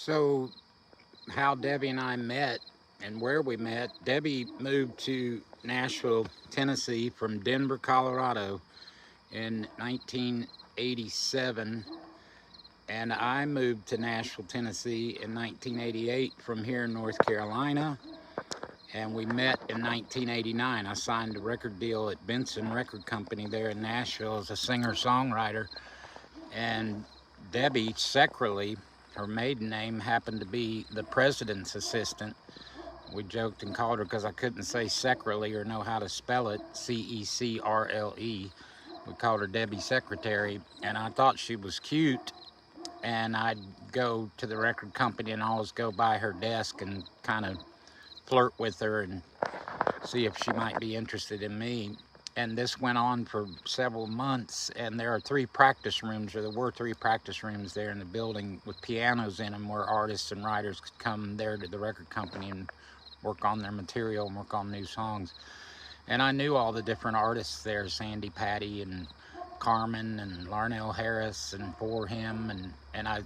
So, how Debbie and I met and where we met, Debbie moved to Nashville, Tennessee from Denver, Colorado in 1987, and I moved to Nashville, Tennessee in 1988 from here in North Carolina. And we met in 1989. I signed a record deal at Benson Record Company there in Nashville as a singer-songwriter. And Debbie Seckerly, her maiden name, happened to be the president's assistant. We joked and called her because I couldn't say Seckerly or know how to spell it, Cecrle. We called her Debbie Secretary, and I thought she was cute. And I'd go to the record company and always go by her desk and kind of flirt with her and see if she might be interested in me. And this went on for several months, and there are three practice rooms, or there were three practice rooms there in the building with pianos in them where artists and writers could come there to the record company and work on their material and work on new songs. And I knew all the different artists there, Sandy Patty and Carmen and Larnell Harris and For Him,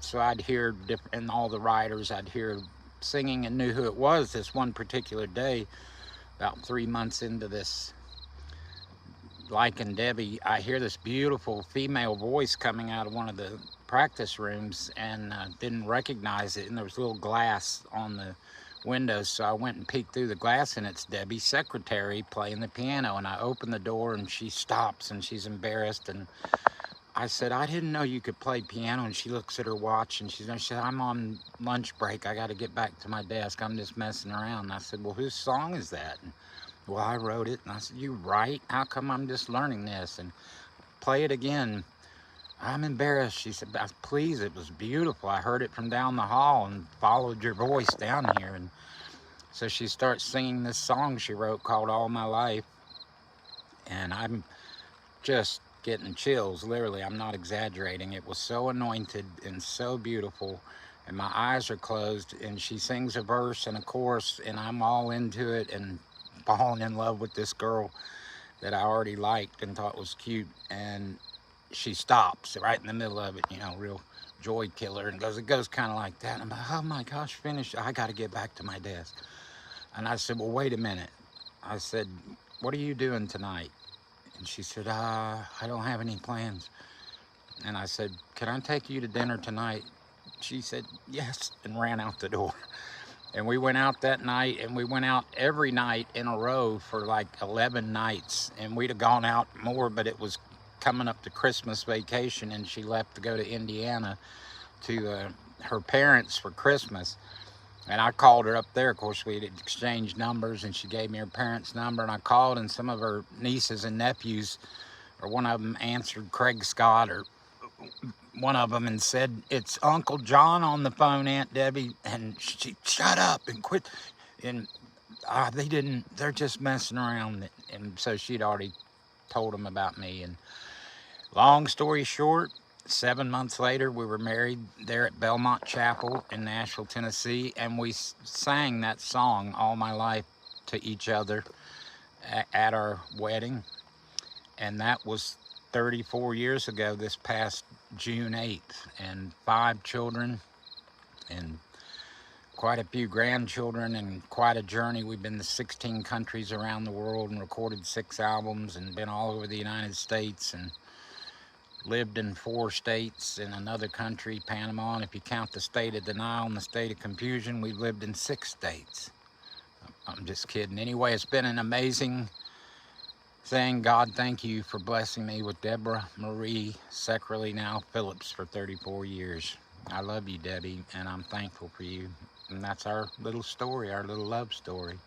so I'd hear different, and all the writers I'd hear singing and knew who it was. This one particular day, about 3 months into this liking Debbie, I hear this beautiful female voice coming out of one of the practice rooms, and didn't recognize it, and there was a little glass on the windows, so I went and peeked through the glass, and it's Debbie's secretary playing the piano. And I open the door and she stops and she's embarrassed, and I said, "I didn't know you could play piano." And she looks at her watch and she said, "I'm on lunch break, I got to get back to my desk, I'm just messing around." And I said, "Well, whose song is that?" And, "Well, I wrote it." And I said, "You write? How come I'm just learning this?" And, "Play it again." "I'm embarrassed." She said, "Please, it was beautiful. I heard it from down the hall and followed your voice down here." And so she starts singing this song she wrote called All My Life. And I'm just getting chills, literally. I'm not exaggerating. It was so anointed and so beautiful. And my eyes are closed, and she sings a verse and a chorus, and I'm all into it and falling in love with this girl that I already liked and thought was cute. And she stops right in the middle of it, real joy killer, and it goes kind of like that. And I'm like, "Oh my gosh, finish. I got to get back to my desk." And I said, "Well, wait a minute." I said, "What are you doing tonight?" And she said, "I don't have any plans." And I said, "Can I take you to dinner tonight?" She said, "Yes," and ran out the door. And we went out that night, and we went out every night in a row for like 11 nights. And we'd have gone out more, but it was coming up to Christmas vacation, and she left to go to Indiana to her parents for Christmas. And I called her up there. Of course, we had exchanged numbers, and she gave me her parents' number. And I called, and some of her nieces and nephews, or one of them answered, Craig Scott, or one of them, and said, "It's Uncle John on the phone, Aunt Debbie." And she, "Shut up and quit." And they didn't, they're just messing around. And so she'd already told them about me. And long story short, 7 months later, we were married there at Belmont Chapel in Nashville, Tennessee, and we sang that song, All My Life, to each other at our wedding. And that was 34 years ago, this past June 8th, and 5 children and quite a few grandchildren, and quite a journey. We've been to 16 countries around the world and recorded 6 albums and been all over the United States, and lived in 4 states, in another country, Panama, and if you count the state of denial and the state of confusion, we've lived in 6 states. I'm just kidding. Anyway, it's been an amazing thing. God, thank you for blessing me with Deborah Marie Seckerly, now Phillips, for 34 years. I love you, Debbie, and I'm thankful for you. And that's our little story, our little love story.